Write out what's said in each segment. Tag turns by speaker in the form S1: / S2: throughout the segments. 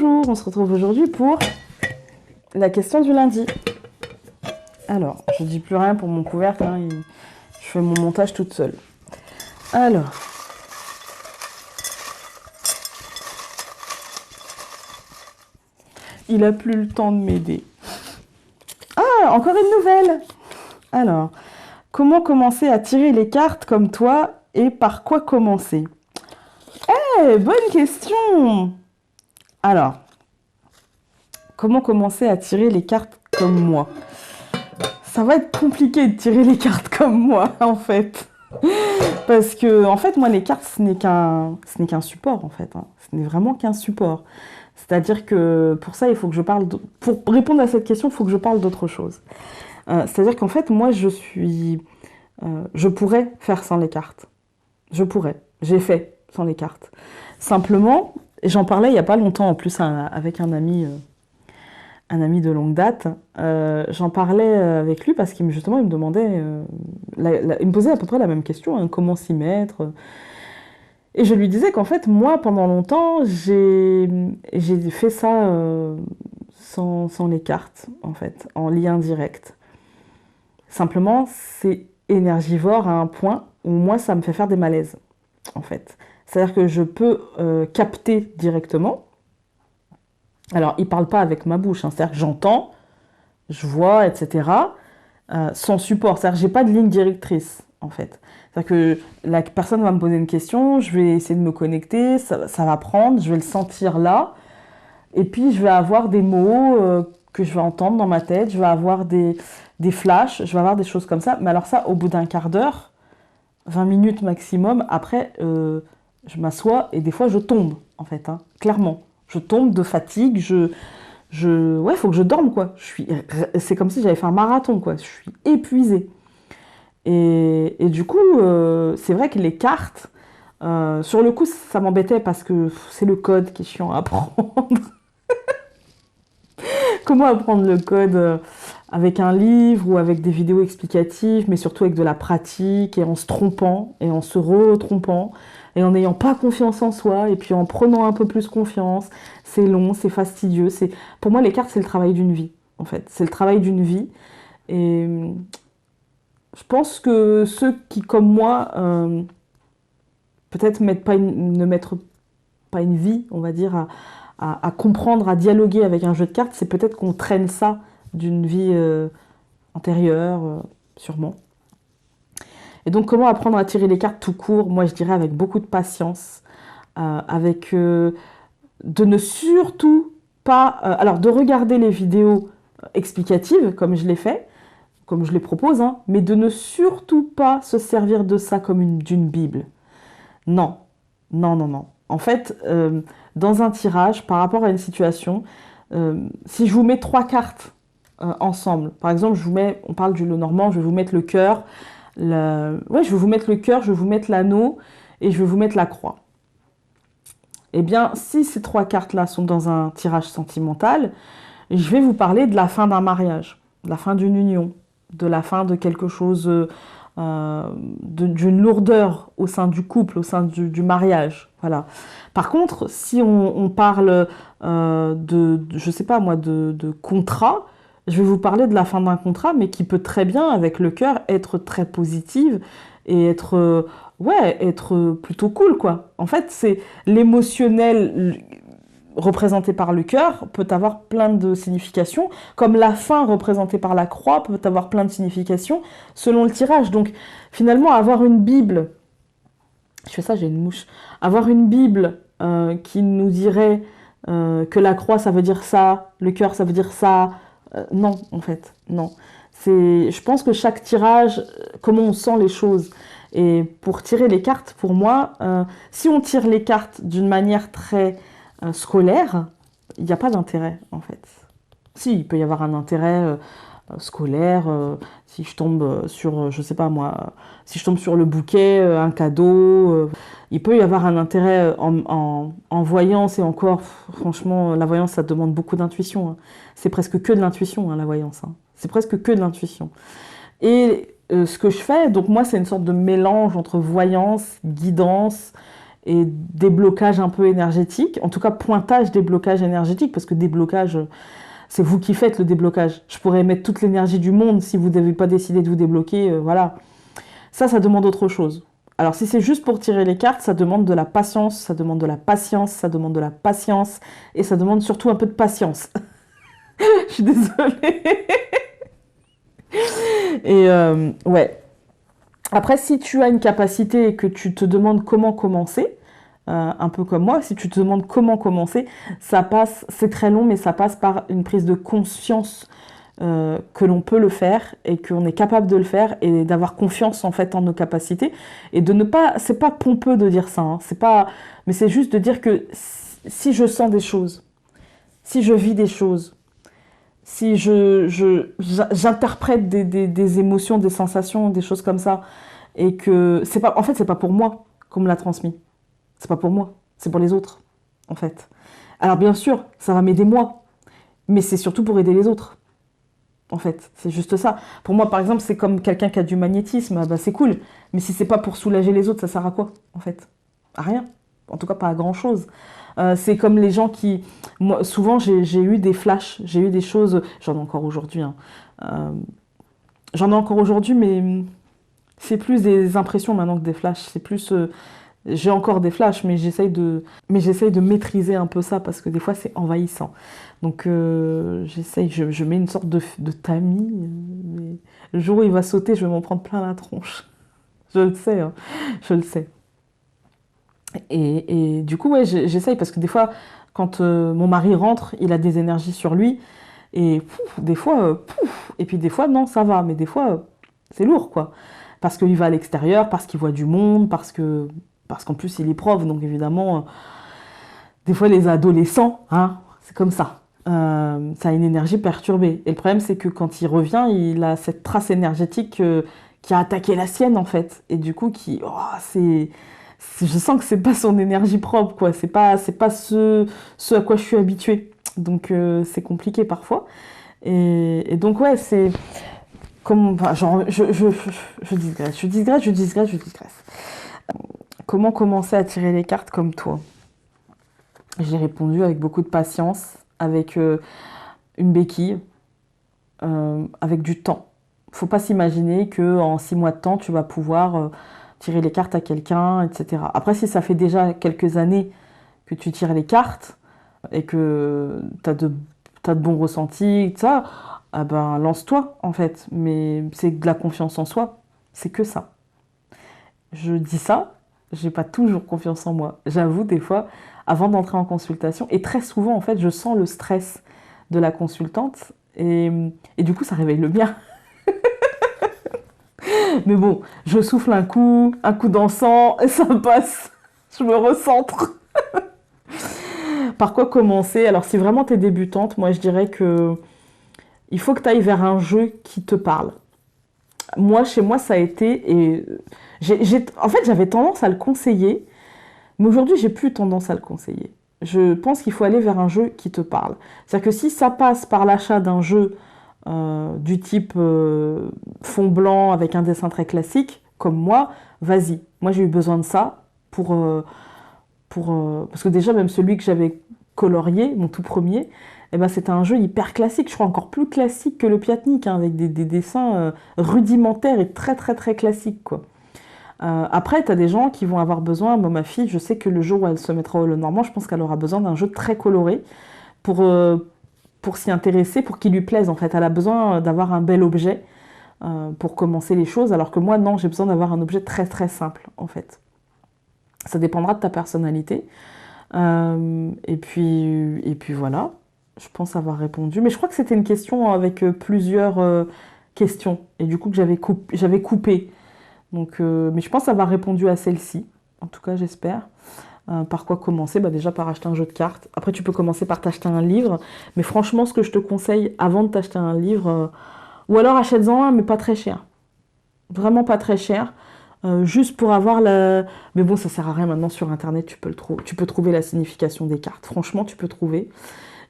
S1: Bonjour, on se retrouve aujourd'hui pour la question du lundi. Alors, je dis plus rien pour mon couvercle, hein, je fais mon montage toute seule. Alors, il a plus le temps de m'aider. Ah, encore une nouvelle. Alors, comment commencer à tirer les cartes comme toi et par quoi commencer? Eh, bonne question. Alors, comment commencer à tirer les cartes comme moi? Ça va être compliqué de tirer les cartes comme moi, en fait. Parce que, en fait, moi, les cartes, ce n'est qu'un support, en fait. Hein. Ce n'est vraiment qu'un support. C'est-à-dire que, pour ça, il faut que je parle... Pour répondre à cette question, il faut que je parle d'autre chose. C'est-à-dire qu'en fait, moi, je pourrais faire sans les cartes. Je pourrais. J'ai fait sans les cartes. Simplement, j'en parlais il n'y a pas longtemps, en plus, avec un ami de longue date. J'en parlais avec lui parce qu'il justement, il me demandait... il me posait à peu près la même question, hein, comment s'y mettre. Et je lui disais qu'en fait, moi, pendant longtemps, j'ai fait ça sans les cartes, en fait, en lien direct. Simplement, c'est énergivore à un point où moi, ça me fait faire des malaises, en fait. C'est-à-dire que je peux capter directement. Alors, il ne parle pas avec ma bouche, hein, c'est-à-dire que j'entends, je vois, etc., sans support. C'est-à-dire que je n'ai pas de ligne directrice, en fait. C'est-à-dire que la personne va me poser une question, je vais essayer de me connecter, ça va prendre, je vais le sentir là, et puis je vais avoir des mots que je vais entendre dans ma tête, je vais avoir des flashs, je vais avoir des choses comme ça. Mais alors ça, au bout d'un quart d'heure, 20 minutes maximum, après, je m'assois et des fois je tombe, en fait, hein, clairement. Je tombe de fatigue, ouais, faut que je dorme, quoi. C'est comme si j'avais fait un marathon, quoi. Je suis épuisée. Et du coup, c'est vrai que les cartes, sur le coup, ça m'embêtait parce que c'est le code qui est chiant à apprendre. Comment apprendre le code avec un livre ou avec des vidéos explicatives, mais surtout avec de la pratique et en se trompant et en se retrompant et en n'ayant pas confiance en soi et puis en prenant un peu plus confiance. C'est long, c'est fastidieux. Pour moi, les cartes, c'est le travail d'une vie, en fait. C'est le travail d'une vie. Et je pense que ceux qui, comme moi, peut-être ne mettent pas une vie, on va dire, à comprendre, à dialoguer avec un jeu de cartes, c'est peut-être qu'on traîne ça d'une vie antérieure, sûrement. Et donc, comment apprendre à tirer les cartes tout court? Moi, je dirais avec beaucoup de patience, de ne surtout pas... alors, de regarder les vidéos explicatives, comme je l'ai fait, comme je les propose, hein, mais de ne surtout pas se servir de ça comme d'une Bible. Non, non, non, non. En fait, dans un tirage, par rapport à une situation, si je vous mets 3 cartes ensemble, par exemple, on parle du lot normand, je vais vous mettre le cœur, ouais, je vais vous mettre le cœur, je vais vous mettre l'anneau et je vais vous mettre la croix. Eh bien, si ces 3 cartes-là sont dans un tirage sentimental, je vais vous parler de la fin d'un mariage, de la fin d'une union, de la fin de quelque chose, d'une lourdeur au sein du couple, au sein du mariage. Voilà. Par contre, si on parle je sais pas moi, de contrat, je vais vous parler de la fin d'un contrat, mais qui peut très bien, avec le cœur, être très positive et être plutôt cool, quoi. En fait, c'est l'émotionnel représenté par le cœur peut avoir plein de significations, comme la fin représentée par la croix peut avoir plein de significations selon le tirage. Donc, finalement, avoir une Bible, je fais ça, j'ai une mouche, avoir une Bible qui nous dirait que la croix, ça veut dire ça, le cœur, ça veut dire ça, non, en fait, non. Je pense que chaque tirage, comment on sent les choses. Et pour tirer les cartes, pour moi, si on tire les cartes d'une manière très scolaire, il n'y a pas d'intérêt, en fait. Si, il peut y avoir un intérêt scolaire, si je tombe sur, je sais pas moi, si je tombe sur le bouquet, un cadeau, il peut y avoir un intérêt en voyance, et encore, franchement, la voyance, ça demande beaucoup d'intuition. Hein. C'est presque que de l'intuition, hein, la voyance. Hein. C'est presque que de l'intuition. Et ce que je fais, donc moi, c'est une sorte de mélange entre voyance, guidance et déblocage un peu énergétique. En tout cas, pointage des blocages énergétiques, parce que déblocage, c'est vous qui faites le déblocage. Je pourrais mettre toute l'énergie du monde si vous n'avez pas décidé de vous débloquer, voilà. Ça demande autre chose. Alors si c'est juste pour tirer les cartes, ça demande de la patience, ça demande de la patience, ça demande de la patience, et ça demande surtout un peu de patience. Je suis désolée. Et ouais. Après, si tu as une capacité et que tu te demandes comment commencer, un peu comme moi, si tu te demandes comment commencer, ça passe, c'est très long, mais ça passe par une prise de conscience que l'on peut le faire et qu'on est capable de le faire et d'avoir confiance en fait en nos capacités et de ne pas, c'est pas pompeux de dire ça, hein, c'est pas, mais c'est juste de dire que si je sens des choses, si je vis des choses, si j'interprète des émotions, des sensations, des choses comme ça, et que c'est pas, en fait, c'est pas pour moi qu'on me l'a transmis. C'est pas pour moi, c'est pour les autres, en fait. Alors bien sûr, ça va m'aider moi, mais c'est surtout pour aider les autres, en fait. C'est juste ça. Pour moi, par exemple, c'est comme quelqu'un qui a du magnétisme, ah bah, c'est cool. Mais si c'est pas pour soulager les autres, ça sert à quoi, en fait? À rien. En tout cas, pas à grand-chose. C'est comme les gens qui... Moi, souvent, j'ai eu des flashs, j'ai eu des choses... J'en ai encore aujourd'hui, hein. J'en ai encore aujourd'hui, mais c'est plus des impressions maintenant que des flashs. C'est plus... j'ai encore des flashs, mais j'essaye de maîtriser un peu ça parce que des fois c'est envahissant. Donc j'essaye, je mets une sorte de tamis, mais le jour où il va sauter, je vais m'en prendre plein la tronche. Je le sais, hein, je le sais. Et du coup, ouais, j'essaye parce que des fois, quand mon mari rentre, il a des énergies sur lui et pouf, des fois, pouf, et puis des fois, non, ça va, mais des fois, c'est lourd, quoi. Parce qu'il va à l'extérieur, parce qu'il voit du monde, parce qu'en plus, il est prof, donc évidemment, des fois, les adolescents, hein, c'est comme ça. Ça a une énergie perturbée. Et le problème, c'est que quand il revient, il a cette trace énergétique qui a attaqué la sienne, en fait. Et du coup, je sens que c'est pas son énergie propre, quoi. C'est pas ce à quoi je suis habituée. Donc, c'est compliqué parfois. Et donc, ouais, c'est comme, enfin, genre, je digresse. Comment commencer à tirer les cartes comme toi? J'ai répondu avec beaucoup de patience, avec une béquille, avec du temps. Faut pas s'imaginer que en 6 mois de temps, tu vas pouvoir tirer les cartes à quelqu'un, etc. Après, si ça fait déjà quelques années que tu tires les cartes et que t'as de bons ressentis, ça, ah ben, lance-toi, en fait. Mais c'est de la confiance en soi. C'est que ça. Je dis ça, j'ai pas toujours confiance en moi. J'avoue, des fois, avant d'entrer en consultation, et très souvent, en fait, je sens le stress de la consultante, et du coup, ça réveille le mien. Mais bon, je souffle un coup d'encens, et ça passe. Je me recentre. Par quoi commencer? Alors, si vraiment t'es débutante, moi, je dirais que il faut que tu ailles vers un jeu qui te parle. Moi, chez moi, ça a été, et en fait, j'avais tendance à le conseiller, mais aujourd'hui, j'ai plus tendance à le conseiller. Je pense qu'il faut aller vers un jeu qui te parle. C'est-à-dire que si ça passe par l'achat d'un jeu du type fond blanc avec un dessin très classique, comme moi, vas-y. Moi, j'ai eu besoin de ça parce que déjà, même celui que j'avais colorié, mon tout premier, eh ben, c'était un jeu hyper classique, je crois encore plus classique que le Piatnik, hein, avec des dessins rudimentaires et très très très classiques, quoi. Après, tu as des gens qui vont avoir besoin, moi, ma fille, je sais que le jour où elle se mettra au Lenormand, je pense qu'elle aura besoin d'un jeu très coloré pour s'y intéresser, pour qu'il lui plaise, en fait. Elle a besoin d'avoir un bel objet pour commencer les choses, alors que moi, non, j'ai besoin d'avoir un objet très très simple, en fait. Ça dépendra de ta personnalité. Et puis voilà, je pense avoir répondu. Mais je crois que c'était une question avec plusieurs questions, et du coup que j'avais coupé. Donc, mais je pense avoir répondu à celle-ci, en tout cas j'espère. Par quoi commencer? Bah, déjà par acheter un jeu de cartes. Après tu peux commencer par t'acheter un livre. Mais franchement ce que je te conseille avant de t'acheter un livre, ou alors achète-en un mais pas très cher. Vraiment pas très cher. Juste pour avoir la... Mais bon ça sert à rien maintenant sur internet, tu peux trouver la signification des cartes. Franchement tu peux trouver.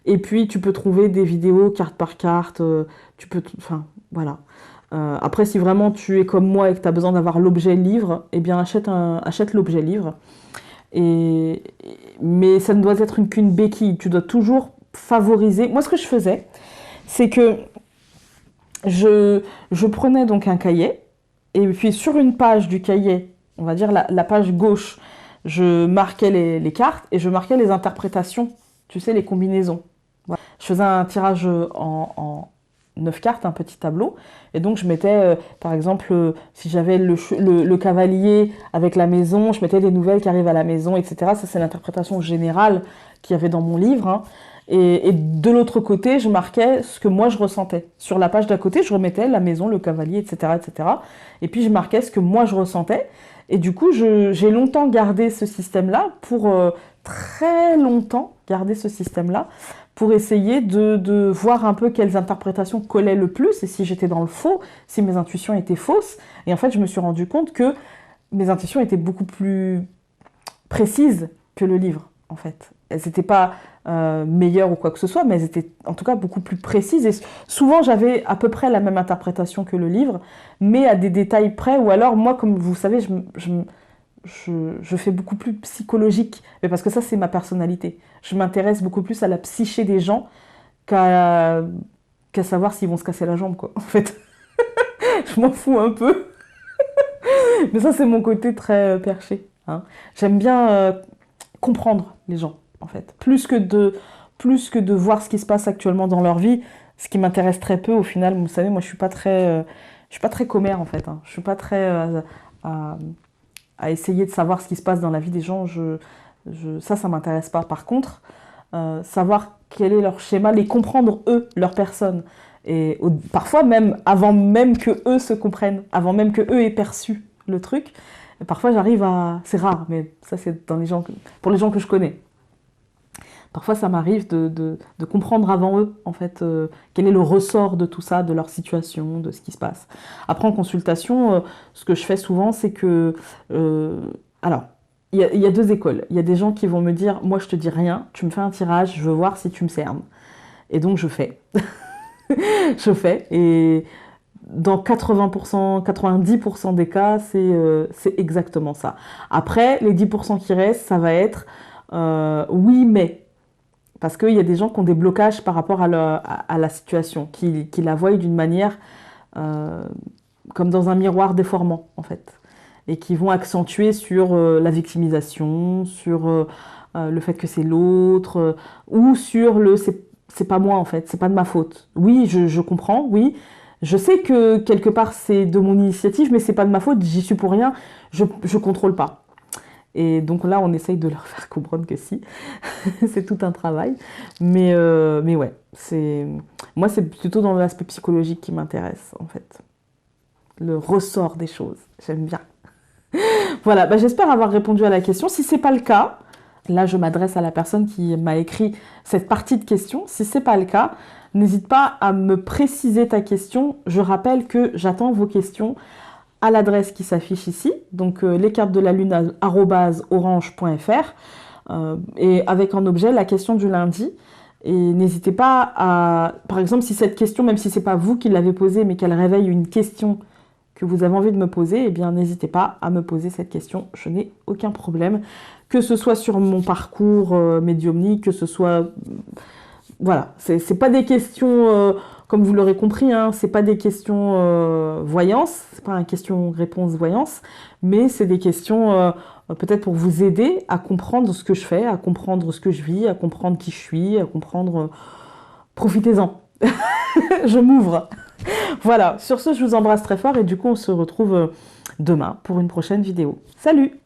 S1: Et puis tu peux trouver des vidéos carte par carte. Enfin voilà. Après, si vraiment tu es comme moi et que tu as besoin d'avoir l'objet livre, eh bien achète l'objet livre. Et, mais ça ne doit être qu'une béquille. Tu dois toujours favoriser. Moi, ce que je faisais, c'est que je prenais donc un cahier, et puis sur une page du cahier, on va dire la page gauche, je marquais les cartes et je marquais les interprétations, tu sais, les combinaisons. Voilà. Je faisais un tirage en 9 cartes, un petit tableau, et donc je mettais, par exemple, si j'avais le cavalier avec la maison, je mettais des nouvelles qui arrivent à la maison, etc. Ça, c'est l'interprétation générale qu'il y avait dans mon livre, hein. Et de l'autre côté, je marquais ce que moi je ressentais. Sur la page d'à côté, je remettais la maison, le cavalier, etc., etc. Et puis je marquais ce que moi je ressentais. Et du coup, j'ai longtemps gardé ce système-là, pour très longtemps garder ce système-là, pour essayer de voir un peu quelles interprétations collaient le plus, et si j'étais dans le faux, si mes intuitions étaient fausses. Et en fait, je me suis rendu compte que mes intuitions étaient beaucoup plus précises que le livre, en fait. Elles n'étaient pas meilleures ou quoi que ce soit, mais elles étaient en tout cas beaucoup plus précises. Et souvent, j'avais à peu près la même interprétation que le livre, mais à des détails près. Ou alors, moi, comme vous savez, je fais beaucoup plus psychologique, mais parce que ça, c'est ma personnalité. Je m'intéresse beaucoup plus à la psyché des gens qu'à savoir s'ils vont se casser la jambe, quoi, en fait. Je m'en fous un peu. Mais ça, c'est mon côté très perché, hein. J'aime bien comprendre les gens, en fait. Plus que de voir ce qui se passe actuellement dans leur vie, ce qui m'intéresse très peu, au final. Vous savez, moi, je suis pas très commère, en fait, hein. Je suis pas très à essayer de savoir ce qui se passe dans la vie des gens. Ça m'intéresse pas. Par contre, savoir quel est leur schéma, les comprendre eux, leur personne. Et parfois même, avant même que eux se comprennent, avant même que eux aient perçu le truc, parfois j'arrive à... C'est rare, mais ça c'est pour les gens que je connais. Parfois ça m'arrive de comprendre avant eux, en fait, quel est le ressort de tout ça, de leur situation, de ce qui se passe. Après, en consultation, ce que je fais souvent, c'est que... alors, il y a deux écoles. Il y a des gens qui vont me dire, moi je te dis rien, tu me fais un tirage, je veux voir si tu me cernes. Et donc je fais. Je fais, et dans 80%, 90% des cas, c'est exactement ça. Après, les 10% qui restent, ça va être oui, mais. Parce qu'il y a des gens qui ont des blocages par rapport à la situation, qui la voient d'une manière comme dans un miroir déformant, en fait. Et qui vont accentuer sur la victimisation, sur le fait que c'est l'autre, ou sur le c'est pas moi, en fait, c'est pas de ma faute. Oui, je comprends, oui. Je sais que quelque part c'est de mon initiative, mais c'est pas de ma faute, j'y suis pour rien, je contrôle pas. Et donc là, on essaye de leur faire comprendre que si, c'est tout un travail. Mais ouais, moi, c'est plutôt dans l'aspect psychologique qui m'intéresse, en fait. Le ressort des choses, j'aime bien. Voilà, bah, j'espère avoir répondu à la question. Si c'est pas le cas, là, je m'adresse à la personne qui m'a écrit cette partie de question. Si c'est pas le cas, n'hésite pas à me préciser ta question. Je rappelle que j'attends vos questions à l'adresse qui s'affiche ici, donc lescartesdelalune@orange.fr, et avec en objet la question du lundi. Et n'hésitez pas à, par exemple, si cette question, même si c'est pas vous qui l'avez posée, mais qu'elle réveille une question que vous avez envie de me poser, eh bien n'hésitez pas à me poser cette question, je n'ai aucun problème, que ce soit sur mon parcours médiumnique, que ce soit... Voilà, c'est pas des questions, comme vous l'aurez compris, hein, c'est pas des questions voyance, c'est pas une question-réponse voyance, mais c'est des questions peut-être pour vous aider à comprendre ce que je fais, à comprendre ce que je vis, à comprendre qui je suis, à comprendre... Profitez-en, je m'ouvre. Voilà, sur ce, je vous embrasse très fort et du coup, on se retrouve demain pour une prochaine vidéo. Salut!